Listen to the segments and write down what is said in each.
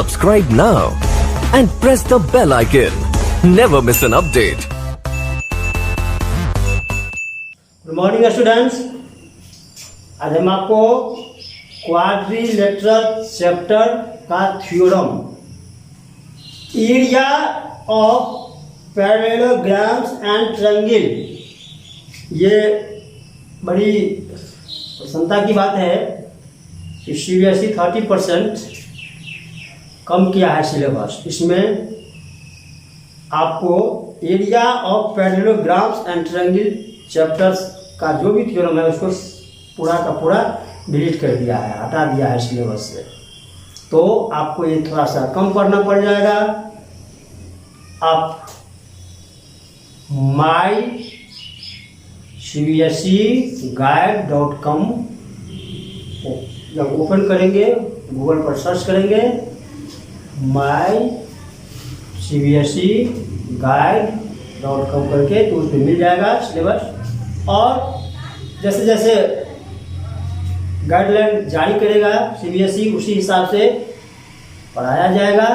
Subscribe now and press the bell icon. Never miss an update. Good morning students. आज हम आपको quadrilateral chapter का theorem area of parallelograms and triangle, ये बड़ी प्रसन्नता की बात है कि सीबीएसई 30% कम किया है सिलेबस। इसमें आपको area of parallelograms and triangle chapters का जो भी थ्योरम है उसको पूरा का पूरा डिलीट कर दिया है, हटा दिया है सिलेबस से। तो आपको ये थोड़ा सा कम पढ़ना पड़ जाएगा। आप mycbse.guide.com जब ओपन करेंगे, गूगल पर सर्च करेंगे mycbse.guide.com करके, तो उसमें मिल जाएगा सिलेबस। और जैसे जैसे गाइडलाइन जारी करेगा सीबीएसई, उसी हिसाब से पढ़ाया जाएगा।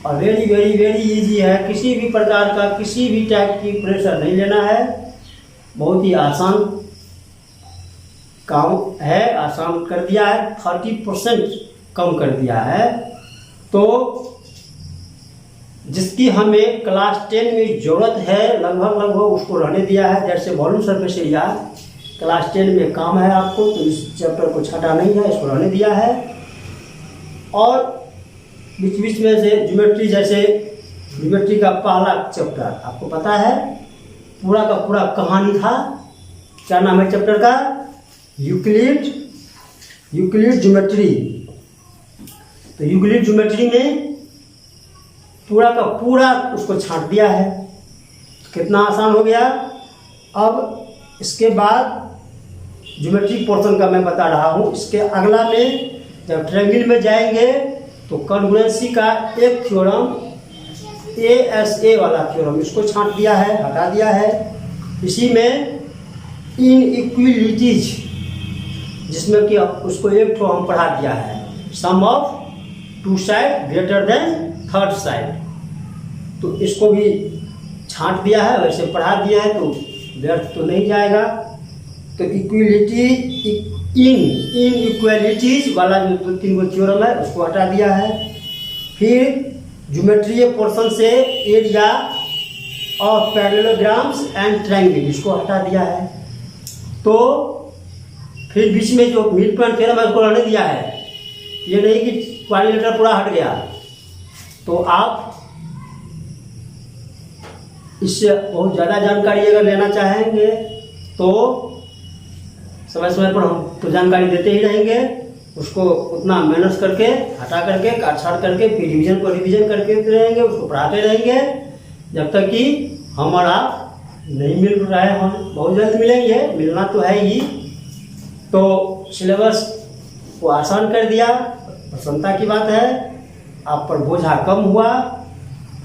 और वेरी वेरी वेरी इजी है, किसी भी प्रकार का किसी भी टाइप की प्रेशर नहीं लेना है। बहुत ही आसान काम है, आसान कर दिया है, 30% कम कर दिया है। तो जिसकी हमें क्लास 10 में ज़रूरत है लगभग उसको रहने दिया है। जैसे वॉल्यूम सरफेस एरिया क्लास 10 में काम है आपको, तो इस चैप्टर को छटा नहीं है, इसको रहने दिया है। और बीच बीच में से ज्योमेट्री, जैसे ज्योमेट्री का पहला चैप्टर आपको पता है, पूरा का पूरा कहानी था। क्या नाम है चैप्टर का? Euclid geometry. तो यूक्लिड ज्योमेट्री में पूरा का पूरा उसको छांट दिया है। कितना आसान हो गया। अब इसके बाद ज्योमेट्री पोर्शन का मैं बता रहा हूँ। इसके अगला में जब ट्रायंगल में जाएंगे तो कॉन्ग्रुएंसी का एक थ्योरम, ASA वाला थ्योरम, इसको छांट दिया है, हटा दिया है। इसी में इनइक्वालिटीज, जिसमें कि उसको एक ठो हम पढ़ा दिया है, sum of two side greater than third side, तो इसको भी छांट दिया है, वैसे पढ़ा दिया है, तो व्यर्थ तो नहीं जाएगा। तो इनइक्वालिटीज वाला जो 2-3 गो थ्योरम है उसको हटा दिया है। फिर ज्योमेट्री पोर्शन से area of parallelograms and triangle, इसको हटा दिया है। तो फिर बीच में जो मिड पॉइंट थ्योरम है उसको रहने दिया है। ये नहीं कि क्वाड्रिलेटरल पूरा हट गया। तो आप इससे बहुत ज़्यादा जानकारी अगर लेना चाहेंगे तो समय समय पर हम तो जानकारी देते ही रहेंगे। उसको उतना मेहनत करके, हटा करके, काट छाट करके, फिर रिवीजन पर रिवीजन करके रहेंगे, उसको पढ़ाते रहेंगे जब तक कि हम और आप नहीं मिल रहे हों। बहुत जल्द मिलेंगे, मिलना तो है ही। तो सिलेबस को आसान कर दिया, प्रसन्नता की बात है। आप पर बोझा कम हुआ।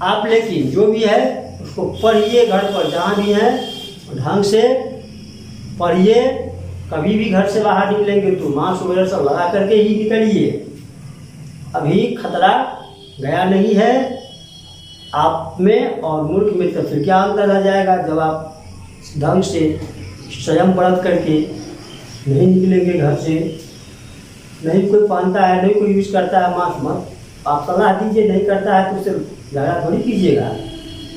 आप लेकिन जो भी है उसको पढ़िए, घर पर जहाँ भी है ढंग से पढ़िए। कभी भी घर से बाहर निकलेंगे तो मास्क वगैरह सब लगा करके ही निकलिए। अभी खतरा गया नहीं है आप में और मुल्क में, तो फिर क्या अंतर रह जाएगा जब आप ढंग से स्वयं बरत करके नहीं निकलेंगे घर से। नहीं कोई पहनता है, नहीं कोई यूज करता है मास्क, मत आप सलाह दीजिए। नहीं करता है तो उसे झगड़ा थोड़ी कीजिएगा।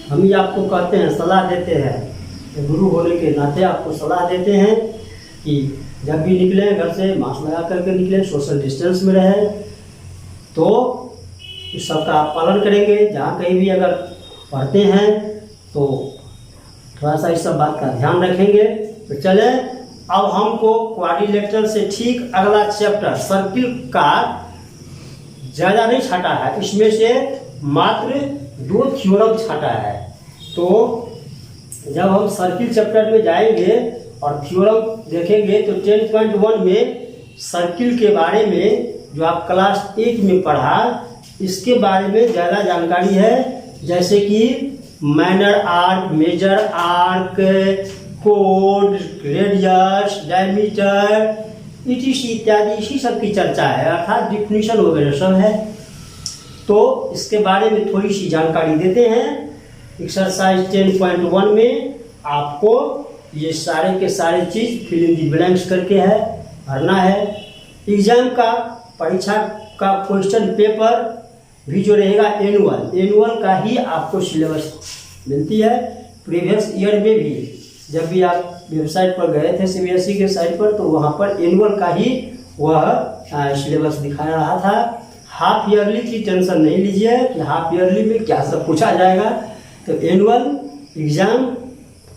हम ही आपको कहते हैं, सलाह देते हैं, गुरु होने के नाते आपको सलाह देते हैं कि जब भी निकलें घर से मास्क लगा करके निकलें, सोशल डिस्टेंस में रहें। तो इस सब का आप पालन करेंगे। जहाँ कहीं भी अगर पढ़ते हैं तो थोड़ा सा इस सब बात का ध्यान रखेंगे। तो चलें, अब हमको क्वाड्रिलेटरल से ठीक अगला चैप्टर सर्किल का ज़्यादा नहीं छाटा है, इसमें से मात्र 2 थ्योरम छाटा है। तो जब हम सर्किल चैप्टर में जाएंगे और थ्योरम देखेंगे तो 10.1 में सर्किल के बारे में जो आप क्लास 8 में पढ़ा, इसके बारे में ज़्यादा जानकारी है। जैसे कि माइनर आर्क, मेजर आर्क, कोड, रेडियस, डायमीटर, इटीसी इत्यादि इसी सब की चर्चा है, अर्थात डिफिनीशन वगैरह सब है। तो इसके बारे में थोड़ी सी जानकारी देते हैं। एक्सरसाइज 10.1 में आपको ये सारे के सारे चीज़ फिल इन दी ब्लैंक्स करके है भरना है। एग्जाम का परीक्षा का क्वेश्चन पेपर भी जो रहेगा एनुअल का ही आपको सिलेबस मिलती है। प्रीवियस ईयर में भी जब भी आप वेबसाइट पर गए थे CBSE के साइट पर, तो वहाँ पर एनुअल का ही वह सिलेबस दिखा रहा था। हाफ ईयरली की टेंशन नहीं लीजिए कि हाफ ईयरली में क्या सब पूछा जाएगा। तो एनुअल एग्ज़ाम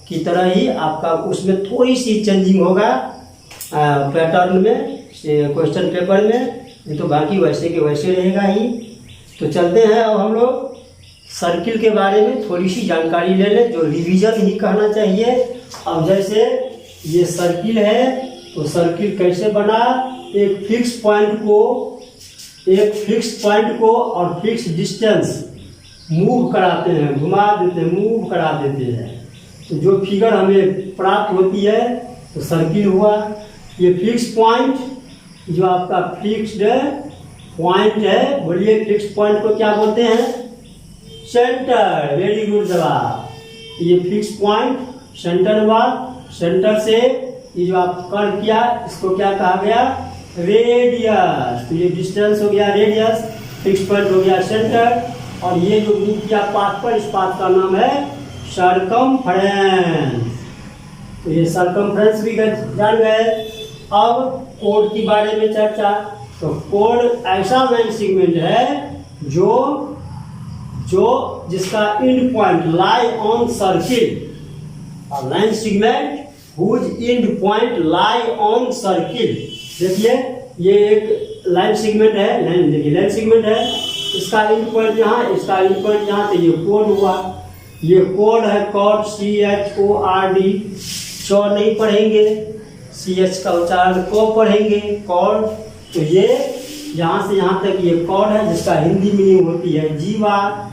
की तरह ही आपका उसमें थोड़ी सी चेंजिंग होगा पैटर्न में, क्वेश्चन पेपर में, नहीं तो बाकी वैसे के वैसे रहेगा ही। तो चलते हैं अब हम लोग सर्किल के बारे में थोड़ी सी जानकारी ले लें, जो रिवीजन ही कहना चाहिए। अब जैसे ये सर्किल है, तो सर्किल कैसे बना, एक फिक्स पॉइंट को और फिक्स डिस्टेंस मूव कराते हैं, घुमा देते हैं, मूव करा देते हैं। तो जो फिगर हमें प्राप्त होती है तो सर्किल हुआ। ये फिक्स पॉइंट जो आपका फिक्स्ड पॉइंट है, बोलिए फिक्स पॉइंट को क्या बोलते हैं, सेंटर। वेरी गुड जवाब। ये फिक्स पॉइंट सेंटर हुआ। सेंटर से ये जो आप कर्व किया इसको क्या कहा गया, रेडियस। तो ये डिस्टेंस हो गया रेडियस, फिक्स पॉइंट हो गया सेंटर, और ये जो मूव किया पाथ पर, इस पाथ का नाम है सरकमफ्रेंस। तो ये सरकमफ्रेंस भी जान गए। अब कोड के बारे में चर्चा। तो कोड ऐसा लाइन सेगमेंट है जो जिसका end point lie on circle. और line segment whose end point lie on circle. देखिए ये एक लाइन सेगमेंट है, लाइन सेगमेंट है, इसका एंड पॉइंट यहाँ, इसका एंड पॉइंट यहाँ, तो ये कोड हुआ। ये कोड है कॉर्ड, CHORD। चौ नहीं पढ़ेंगे, CH का उच्चारण को पढ़ेंगे, कॉर्ड। तो ये यहाँ से यहाँ तक ये कॉर्ड है, जिसका हिंदी मीनिंग होती है जीवा,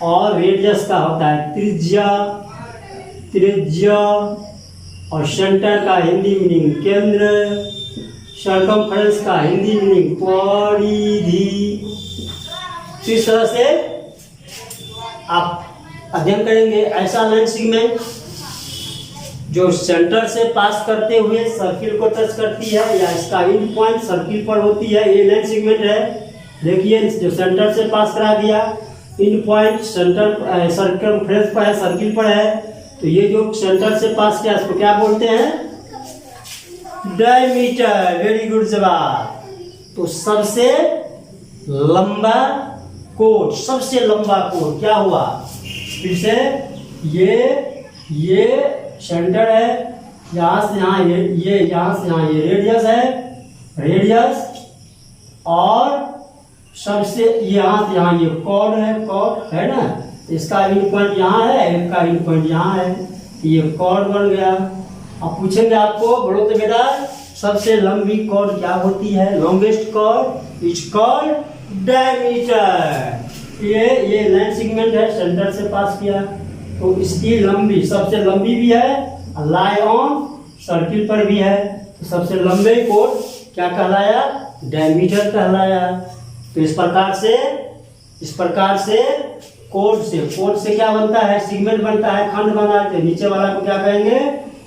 और रेडियस का होता है त्रिज्या, और सेंटर का हिंदी मीनिंग केंद्र, सर्कमफ्रेंस का हिंदी मीनिंग परिधि। इस तरह से आप अध्ययन करेंगे। ऐसा लाइन सेगमेंट जो सेंटर से पास करते हुए सर्किल को टच करती है, या इसका एंड पॉइंट सर्किल पर होती है, ये लाइन सेगमेंट है। देखिए जो सेंटर से पास करा दिया, एंड पॉइंट सेंटर सर्कमफ्रेंस पर है, सर्किल पर है, तो ये जो सेंटर से पास किया इसको क्या बोलते हैं, डायमीटर। वेरी गुड जवाब। तो सबसे लंबा कोड, सबसे लंबा कोड क्या हुआ, फिर से ये सेंटर है, यहाँ से यहाँ ये यहाँ से यहाँ ये रेडियस है, रेडियस, और सबसे यहाँ से यहाँ ये कॉर्ड है ना, इसका एंड पॉइंट यहाँ है, इसका एंड पॉइंट यहाँ है, ये कॉर्ड बन गया। अब पूछेंगे आपको, बोलो तो बेटा सबसे लंबी कॉर्ड क्या होती है, longest chord is called diameter. ये लाइन सेगमेंट है, सेंटर से पास किया, तो इसकी लंबी सबसे लंबी भी है, लाई ऑन सर्किल पर भी है, तो सबसे लंबे कोड क्या कहलाया, डायमीटर कहलाया। तो इस प्रकार से कोड से क्या बनता है, सेगमेंट बनता है, खंड बना के नीचे वाला को क्या कहेंगे,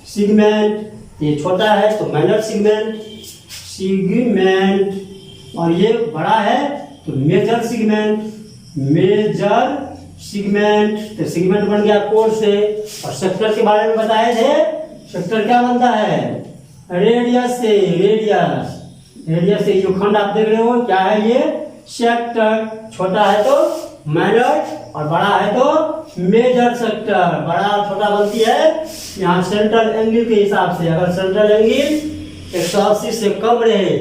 सेगमेंट। ये छोटा है तो माइनर सेगमेंट, और ये बड़ा है तो मेजर सेगमेंट। तो सेगमेंट बन गया कोड से। और सेक्टर के बारे में बताए थे, सेक्टर क्या बनता है, रेडियस से। रेडियस से जो खंड आप देख रहे हो क्या है, ये सेक्टर। छोटा है तो माइनर और बड़ा है तो मेजर सेक्टर। बड़ा और छोटा बनती है यहाँ सेंट्रल एंगल के हिसाब से। अगर सेंट्रल एंगल 180 से कम रहे,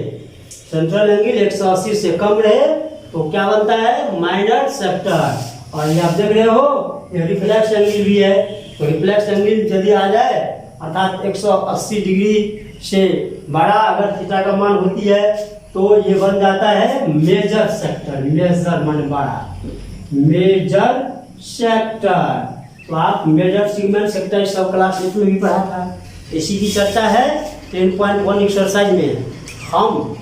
सेंट्रल एंगल 180 से कम रहे तो क्या बनता है, माइनर सेक्टर। और ये आप देख रहे हो ये रिफ्लेक्स एंगल भी है, तो रिफ्लेक्स एंगल यदि आ जाए अर्थात 180 डिग्री से बड़ा अगर थीटा का मान होती है तो ये बन जाता है मेजर सेक्टर। मेजर मान बड़ा, मेजर सेक्टर। तो आप मेजर सेगमेंट सेक्टर सब क्लास 8 में भी पढ़ा था। इसी की चर्चा है 10.1 एक्सरसाइज में। हम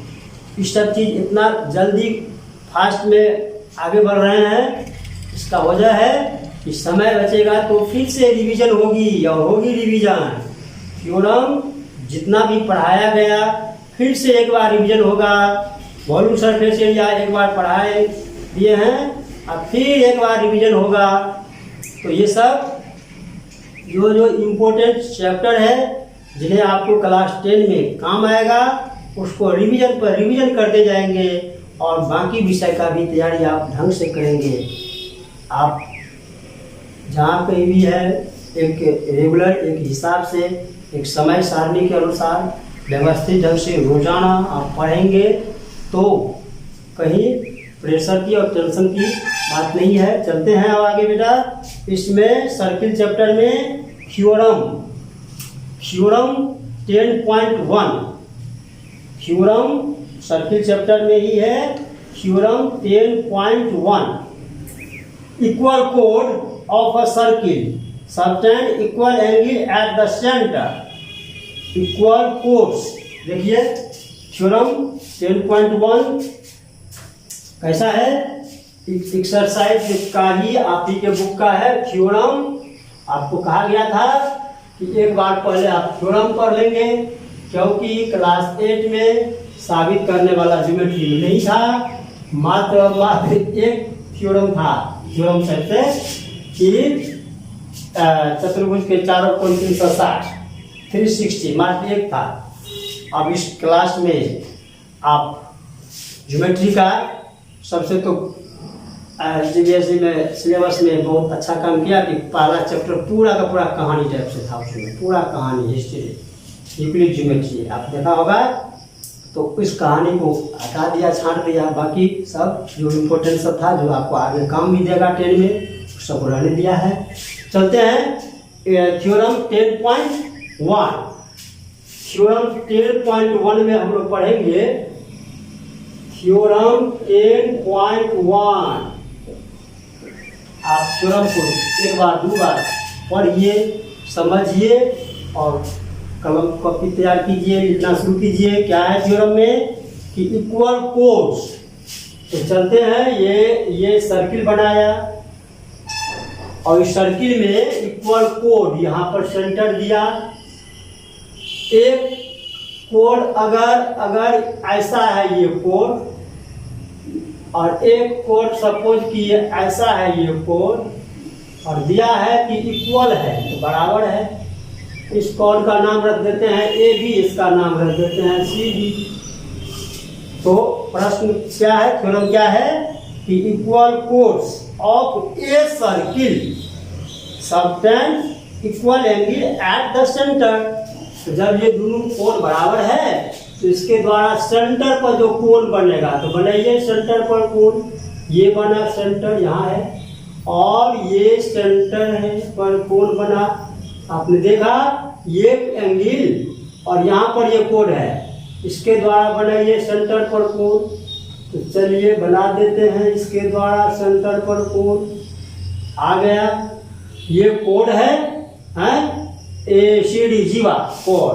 इस सब चीज़ इतना जल्दी फास्ट में आगे बढ़ रहे हैं। इसका वजह है कि समय बचेगा तो फिर से रिवीजन होगी और होगी रिवीजन। थ्योरम जितना भी पढ़ाया गया फिर से एक बार रिवीजन होगा। वॉल्यूम सरफेस एरिया एक बार पढ़ाए दिए हैं, अब फिर एक बार रिवीजन होगा। तो ये सब जो इम्पोर्टेंट चैप्टर है जिन्हें आपको क्लास 10 में काम आएगा उसको रिवीजन पर रिवीजन करते जाएंगे और बाकी विषय का भी तैयारी आप ढंग से करेंगे। आप जहाँ कहीं भी है एक रेगुलर एक हिसाब से एक समय सारणी के अनुसार व्यवस्थित ढंग से रोजाना आप पढ़ेंगे तो कहीं प्रेशर की और टेंशन की बात नहीं है। चलते हैं अब आगे बेटा। इसमें सर्किल चैप्टर में थ्योरम 10.1 थ्योरम सर्किल चैप्टर में ही है। थ्योरम 10.1 इक्वल कोड of a circle subtend equal angle at the centre. Equal codes देखिए थ्योरम 10.1 कैसा है, एक्सरसाइज का ही आप ही के बुक का है। थ्योरम आपको कहा गया था कि एक बार पहले आप थ्योरम पढ़ लेंगे क्योंकि क्लास 8 में साबित करने वाला ज्योमेट्री नहीं था, मात्र एक थ्योरम था। थ्योरम से कि चतुर्भुज के चारों कोण 360 मात्र एक था। अब इस क्लास में आप ज्योमेट्री का सबसे तो सीबीएसई में सिलेबस में बहुत अच्छा काम किया कि पहला चैप्टर पूरा का पूरा कहानी टाइप से था। उसमें पूरा कहानी हिस्ट्री यूक्लिड ज्योमेट्री आप देखा होगा। तो इस कहानी को हटा दिया, छांट दिया, बाकी सब जो इम्पोर्टेंट सब था जो आपको आगे काम भी देगा 10 में सब रहने दिया है। चलते हैं थ्योरम 10.1। थ्योरम 10.1 में हम लोग पढ़ेंगे थ्योरम 10.1। आप थ्योरम को एक बार दो बार पढ़िए, समझिए और कलम कॉपी तैयार कीजिए, लिखना शुरू कीजिए। क्या है थ्योरम में कि इक्वल कोड्स। तो चलते हैं, ये सर्किल बनाया और इस सर्किल में इक्वल कोड यहाँ पर सेंटर दिया। एक कोड अगर ऐसा है ये कोड और एक कोड सपोज कि ये ऐसा है ये कोड और दिया है कि इक्वल है तो बराबर है। इस कोड का नाम रख देते हैं ए बी, इसका नाम रख देते हैं सी बी। तो प्रश्न क्या है, थ्योरम क्या है कि equal codes of a circle subtend equal angle at the centre. तो जब ये दोनों कोण बराबर है तो इसके द्वारा सेंटर पर जो कोण बनेगा तो बनाइए सेंटर पर कोण। ये बना सेंटर यहाँ है और ये सेंटर है पर कोण बना। आपने देखा ये एंगल और यहाँ पर ये कोण है, इसके द्वारा बनाइए सेंटर पर कोण। तो चलिए बना देते हैं इसके द्वारा सेंटर पर कोण। आ गया ये कोण है ए सी डी जीवा कोण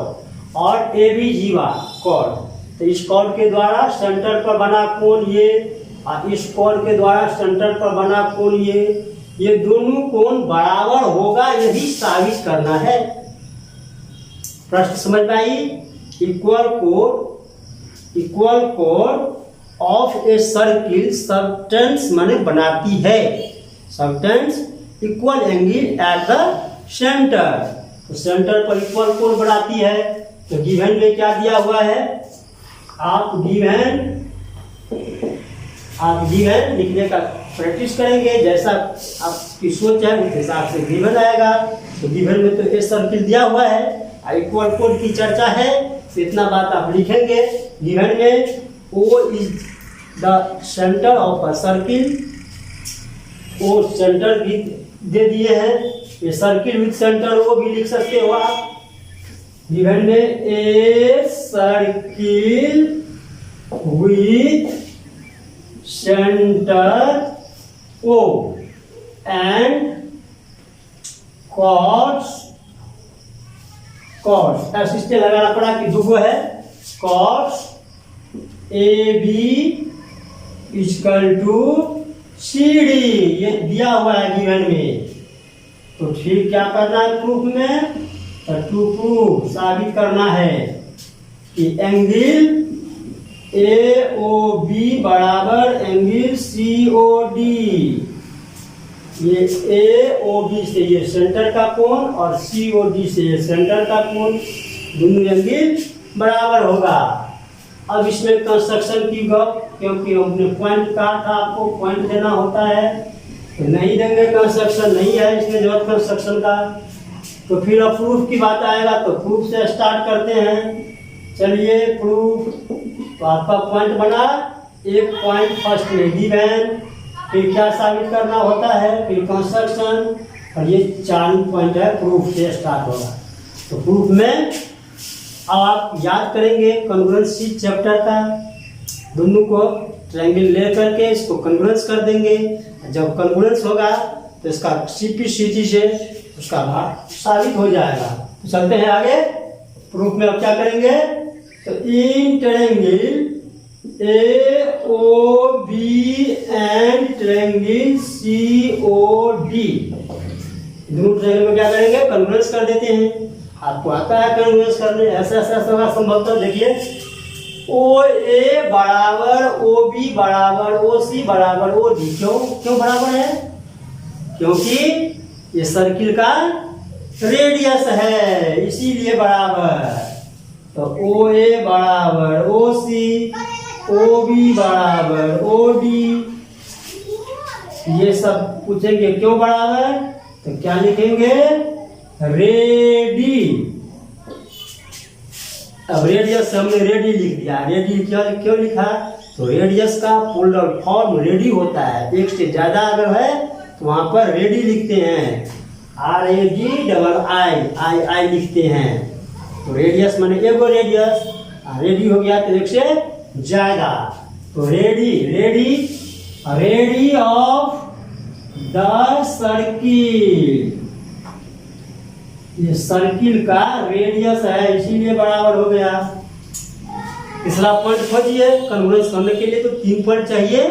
और ए बी जीवा कोण। तो इस कोण के द्वारा सेंटर पर बना कोण ये और इस कोण के द्वारा सेंटर पर बना कोण ये दोनों कोण बराबर होगा, यही साबित करना है। प्रश्न समझ में आई। इक्वल कोड ऑफ ए सर्किल सबटेंस माने बनाती है, subtends equal angle at the centre. तो सेंटर पर इक्वल कोण बनाती है। तो गिवन में क्या दिया हुआ है, आप गिवन लिखने का प्रैक्टिस करेंगे, जैसा आपकी सोच है उस हिसाब से गिवन आएगा। तो गिवन में तो ए सर्किल दिया हुआ है, इक्वल कोड की चर्चा है, तो इतना बात आप लिखेंगे। गिवन में O is the centre of a circle, O centre भी दे दिए हैं। ये सर्किल विद सेंटर वो भी लिख सकते हो आप। गिवन में a circle with centre O and कॉस असिस्टेंट लगाना पड़ा कि दुगो है। Cos A B equal to CD ये दिया हुआ है गिवन में। तो फिर क्या करना है प्रूफ में, टू प्रूफ साबित करना है कि एंगल AOB बराबर एंगल COD। ये AOB से ये सेंटर का कोण और COD से ये सेंटर का कोण, दोनों एंगल बराबर होगा। अब इसमें कंस्ट्रक्शन की गप, क्योंकि हमने पॉइंट कहा था आपको पॉइंट देना होता है, तो नहीं देंगे कंस्ट्रक्शन, नहीं है इसमें जरूरत कंस्ट्रक्शन का। तो फिर अब प्रूफ की बात आएगा, तो प्रूफ से स्टार्ट करते हैं। चलिए प्रूफ, तो आपका पॉइंट बना, एक पॉइंट फर्स्ट में गिवन, फिर क्या साबित करना होता है, फिर कंस्ट्रक्शन, और ये 4 पॉइंट है, प्रूफ से स्टार्ट होगा। तो प्रूफ में अब आप याद करेंगे कॉन्ग्रुएंसी चैप्टर का, दोनों को ट्रायंगल ले करके इसको कॉन्ग्रुएंस कर देंगे। जब कॉन्ग्रुएंस होगा तो इसका CPCT से उसका भाग साबित हो जाएगा। तो चलते हैं आगे प्रूफ में। अब क्या करेंगे, तो in triangle AOB and triangle COD, दोनों ट्रायंगल में क्या करेंगे, कॉन्ग्रुएंस कर देते हैं। आपको आता है कॉन्ग्रुएंस करने, ऐसा होगा संभवतः। देखिए OA बराबर OB बराबर OC बराबर OD। क्यों बराबर है, क्योंकि ये सर्किल का रेडियस है, इसीलिए बराबर। तो OA बराबर OC, OB बराबर OD, ये सब पूछेंगे क्यों बराबर, तो क्या लिखेंगे, रेडी। अब रेडियस हमने रेडी लिख दिया, रेडी क्यों लिखा, तो रेडियस का पोलर फॉर्म रेडी होता है, एक से ज्यादा अगर है तो वहां पर रेडी लिखते हैं, RADII लिखते हैं। तो रेडियस माने एगो रेडियस, रेडी हो गया तो एक से ज्यादा। तो रेडी ऑफ द सर्किल, ये सर्किल का रेडियस है, इसीलिए बराबर हो गया। तीसरा पॉइंट खोजिए, कन्वर्स करने के लिए तो 3 पॉइंट चाहिए,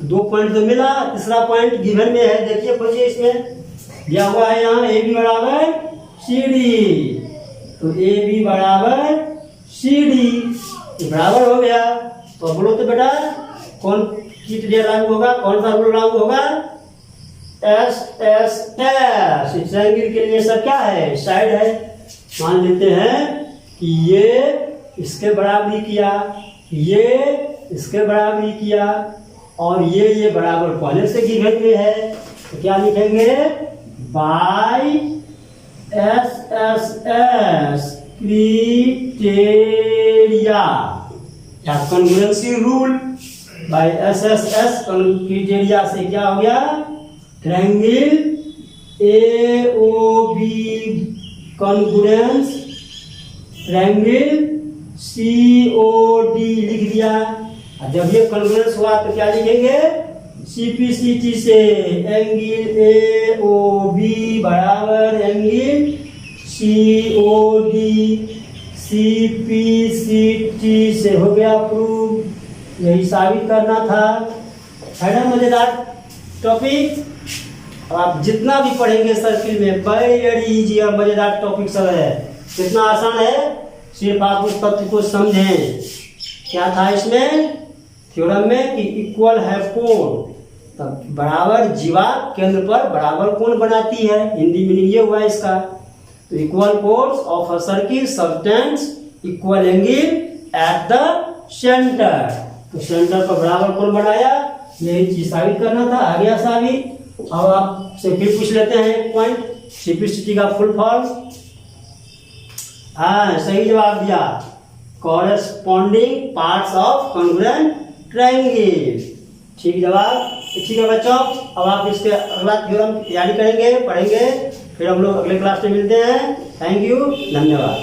2 पॉइंट तो मिला, तीसरा पॉइंट गिवन में है, देखिए खोजिए, इसमें दिया हुआ है यहाँ AB बराबर CD। तो AB बराबर CD, ये बराबर हो गया। तो बोलो तो बेटा कौन क्राइटेरिया लागू होगा, कौन सा रूल लागू होगा, SSS। इस ट्रायंगल के लिए सब क्या है, साइड है। मान लेते हैं कि ये इसके बराबरी किया, ये इसके बराबरी किया, और ये बराबर पहले से गिवन में है। तो क्या लिखेंगे, बाय SSS क्राइटेरिया या congruency rule, by SSS criteria से क्या हो गया, triangle AOB congruence triangle COD लिख दिया। जब ये कॉन्ग्रुएंस हुआ तो क्या लिखेंगे, CPCT से एंगल AOB बराबर एंगल COD, CPCT से हो गया प्रूफ। यही साबित करना था। है ना मजेदार टॉपिक। आप जितना भी पढ़ेंगे सर्किल में वेरी इजी और मजेदार टॉपिक सब है। कितना आसान है, सिर्फ आप उस तथ्य को समझें। क्या था इसमें थ्योरम में कि इक्वल है कोण, तब बराबर जीवा केंद्र पर बराबर कोण बनाती है। हिंदी मीनिंग ये हुआ इसका। तो equal chords of a circle subtends equal angle at the centre. तो सेंटर पर बराबर कोण बनाया, यही चीज साबित करना था। आ गया साबित। अब आपसे फिर पूछ लेते हैं एक पॉइंट, CPCT का फुल फॉर्म। हाँ सही जवाब दिया, corresponding parts of congruent triangle. ठीक जवाब। ठीक है बच्चों, अब आप इसके अगला थ्योरम तैयारी करेंगे, पढ़ेंगे, फिर हम लोग अगले क्लास में मिलते हैं। थैंक यू, धन्यवाद।